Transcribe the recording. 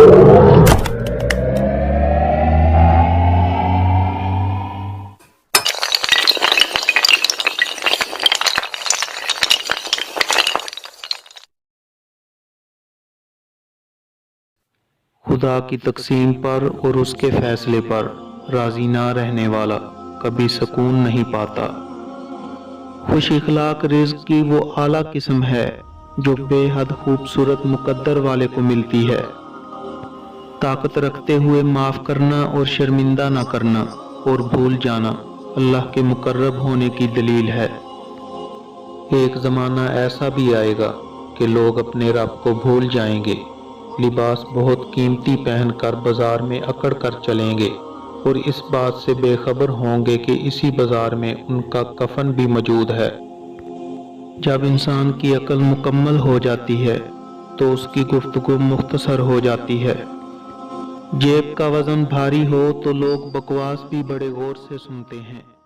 خدا کی تقسیم پر اور اس کے فیصلے پر راضی نہ رہنے والا کبھی سکون نہیں پاتا۔ خوش اخلاق رزق کی وہ اعلیٰ قسم ہے جو بے حد خوبصورت مقدر والے کو ملتی ہے۔ طاقت رکھتے ہوئے معاف کرنا اور شرمندہ نہ کرنا اور بھول جانا اللہ کے مقرب ہونے کی دلیل ہے۔ ایک زمانہ ایسا بھی آئے گا کہ لوگ اپنے رب کو بھول جائیں گے، لباس بہت قیمتی پہن کر بازار میں اکڑ کر چلیں گے اور اس بات سے بے خبر ہوں گے کہ اسی بازار میں ان کا کفن بھی موجود ہے۔ جب انسان کی عقل مکمل ہو جاتی ہے تو اس کی گفتگو مختصر ہو جاتی ہے۔ جیب کا وزن بھاری ہو تو لوگ بکواس بھی بڑے غور سے سنتے ہیں۔